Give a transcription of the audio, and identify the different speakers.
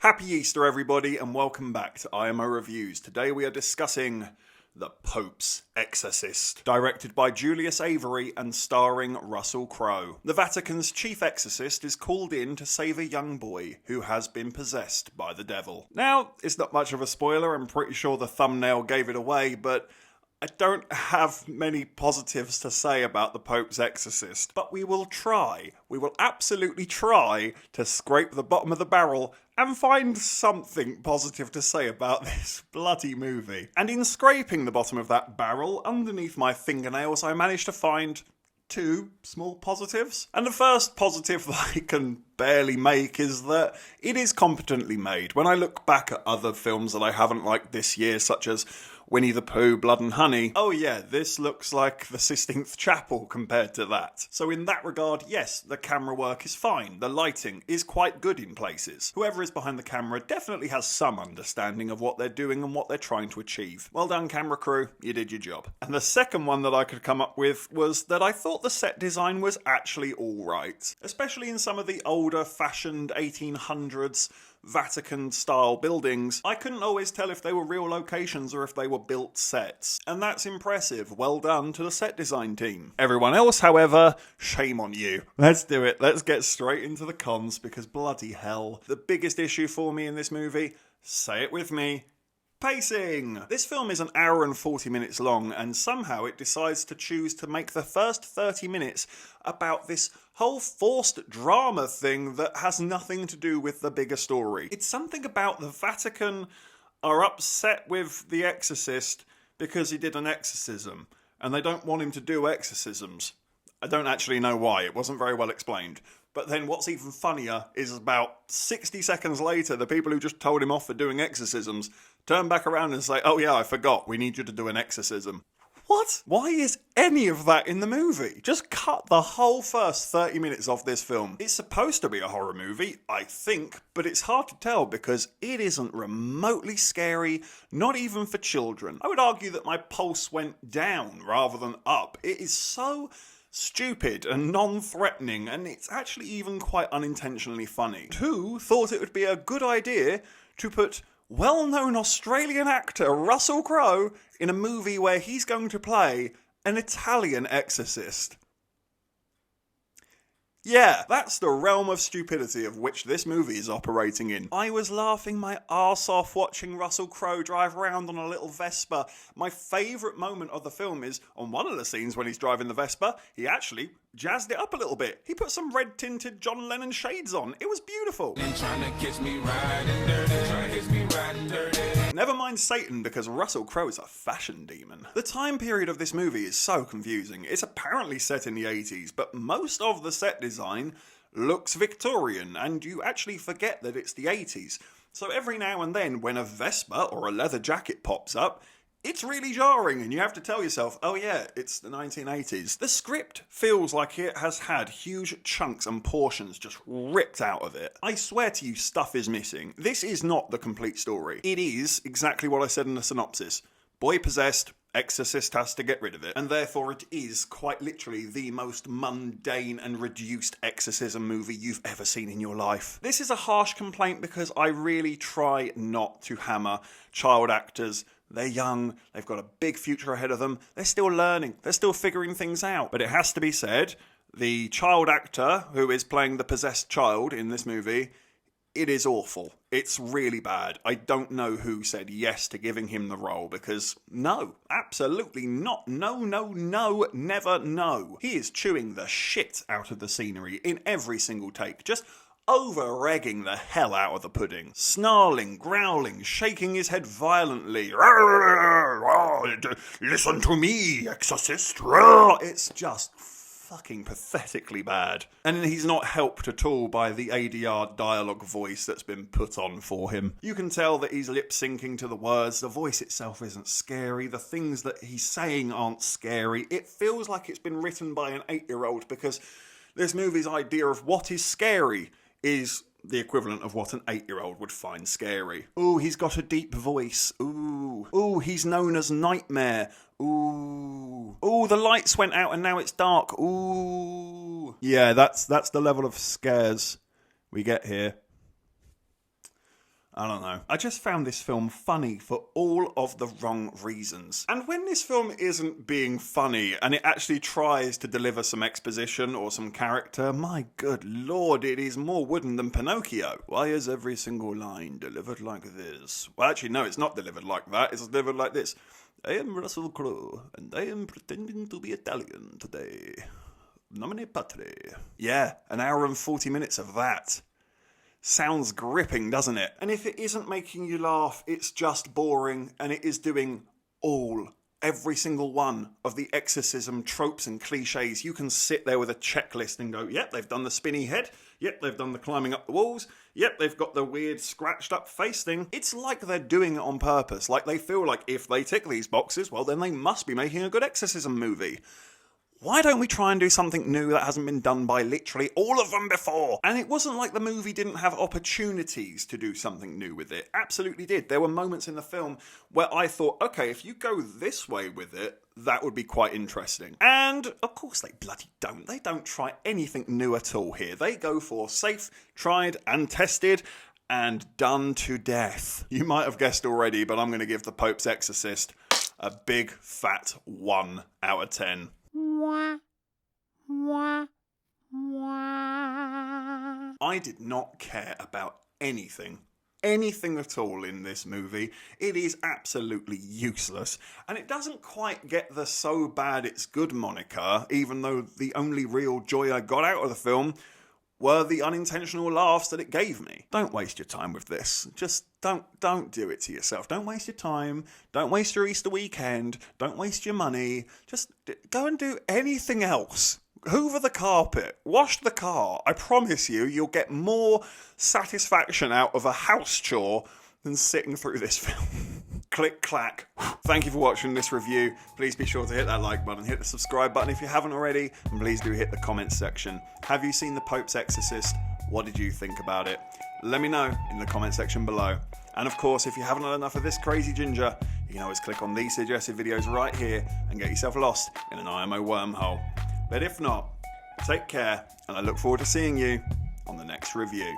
Speaker 1: Happy Easter everybody and welcome back to IMO Reviews. Today we are discussing The Pope's Exorcist, directed by Julius Avery and starring Russell Crowe. The Vatican's chief exorcist is called in to save a young boy who has been possessed by the devil. Now, it's not much of a spoiler, I'm pretty sure the thumbnail gave it away, but I don't have many positives to say about The Pope's Exorcist, but we will try. We will absolutely try to scrape the bottom of the barrel and find something positive to say about this bloody movie. And in scraping the bottom of that barrel, underneath my fingernails, I managed to find two small positives. And the first positive that I can barely make is that it is competently made. When I look back at other films that I haven't liked this year, such as Winnie the Pooh, Blood and Honey, oh yeah, this looks like the Sistine Chapel compared to that. So in that regard, yes, the camera work is fine. The lighting is quite good in places. Whoever is behind the camera definitely has some understanding of what they're doing and what they're trying to achieve. Well done, camera crew, you did your job. And the second one that I could come up with was that I thought the set design was actually alright. Especially in some of the older fashioned 1800s Vatican-style buildings, I couldn't always tell if they were real locations or if they were built sets. And that's impressive. Well done to the set design team. Everyone else, however, shame on you. Let's do it. Let's get straight into the cons, because bloody hell. The biggest issue for me in this movie, say it with me, pacing! This film is an hour and 40 minutes long, and somehow it decides to choose to make the first 30 minutes about this whole forced drama thing that has nothing to do with the bigger story. It's something about the Vatican are upset with the Exorcist because he did an exorcism, and they don't want him to do exorcisms. I don't actually know why, it wasn't very well explained. But then what's even funnier is about 60 seconds later, the people who just told him off for doing exorcisms turn back around and say, oh yeah, I forgot, we need you to do an exorcism. What? Why is any of that in the movie? Just cut the whole first 30 minutes off this film. It's supposed to be a horror movie, I think, but it's hard to tell because it isn't remotely scary, not even for children. I would argue that my pulse went down rather than up. It is so stupid and non-threatening, and it's actually even quite unintentionally funny. Who thought it would be a good idea to put well-known Australian actor Russell Crowe in a movie where he's going to play an Italian exorcist? Yeah, that's the realm of stupidity of which this movie is operating in. I was laughing my arse off watching Russell Crowe drive around on a little Vespa. My favourite moment of the film is, on one of the scenes when he's driving the Vespa, he actually jazzed it up a little bit. He put some red-tinted John Lennon shades on. It was beautiful. Never mind Satan, because Russell Crowe is a fashion demon. The time period of this movie is so confusing. It's apparently set in the 80s, but most of the set design looks Victorian, and you actually forget that it's the 80s. So every now and then, when a Vespa or a leather jacket pops up, it's really jarring, and you have to tell yourself, oh yeah, it's the 1980s. The script feels like it has had huge chunks and portions just ripped out of it. I swear to you, stuff is missing. This is not the complete story. It is exactly what I said in the synopsis. Boy possessed, exorcist has to get rid of it. And therefore it is quite literally the most mundane and reduced exorcism movie you've ever seen in your life. This is a harsh complaint because I really try not to hammer child actors. They're young, they've got a big future ahead of them, they're still learning, they're still figuring things out. But it has to be said, the child actor who is playing the possessed child in this movie, it is awful. It's really bad. I don't know who said yes to giving him the role, because no, absolutely not. No, never no. He is chewing the shit out of the scenery in every single take, just over-egging the hell out of the pudding. Snarling, growling, shaking his head violently. Listen to me, exorcist. It's just fucking pathetically bad. And he's not helped at all by the ADR dialogue voice that's been put on for him. You can tell that he's lip-syncing to the words. The voice itself isn't scary. The things that he's saying aren't scary. It feels like it's been written by an 8-year-old, because this movie's idea of what is scary is the equivalent of what an 8-year-old would find scary. Ooh, he's got a deep voice. Ooh, he's known as Nightmare. Ooh, the lights went out and now it's dark. Ooh. Yeah, that's the level of scares we get here. I don't know. I just found this film funny for all of the wrong reasons. And when this film isn't being funny and it actually tries to deliver some exposition or some character, my good lord, it is more wooden than Pinocchio. Why is every single line delivered like this? Well, actually, no, it's not delivered like that. It's delivered like this. I am Russell Crowe, and I am pretending to be Italian today. Nomine Patri. Yeah, an hour and 40 minutes of that. Sounds gripping, doesn't it? And if it isn't making you laugh, it's just boring, and it is doing every single one of the exorcism tropes and cliches. You can sit there with a checklist and go, yep, they've done the spinny head. Yep, they've done the climbing up the walls. Yep, they've got the weird scratched up face thing. It's like they're doing it on purpose. Like they feel like if they tick these boxes, well, then they must be making a good exorcism movie. Why don't we try and do something new that hasn't been done by literally all of them before? And it wasn't like the movie didn't have opportunities to do something new with it. Absolutely did. There were moments in the film where I thought, okay, if you go this way with it, that would be quite interesting. And of course they bloody don't. They don't try anything new at all here. They go for safe, tried and tested and done to death. You might have guessed already, but I'm going to give The Pope's Exorcist a big fat 1 out of 10. I did not care about anything at all in this movie. It is absolutely useless, and it doesn't quite get the so bad it's good moniker, even though the only real joy I got out of the film were the unintentional laughs that it gave me. Don't waste your time with this. Just don't do it to yourself. Don't waste your time. Don't waste your Easter weekend. Don't waste your money. Just go and do anything else. Hoover the carpet. Wash the car. I promise you, you'll get more satisfaction out of a house chore than sitting through this film. Click, clack. Thank you for watching this review. Please be sure to hit that like button, hit the subscribe button if you haven't already, and please do hit the comments section. Have you seen The Pope's Exorcist? What did you think about it? Let me know in the comment section below. And of course, if you haven't had enough of this crazy ginger, you can always click on these suggested videos right here and get yourself lost in an IMO wormhole. But if not, take care, and I look forward to seeing you on the next review.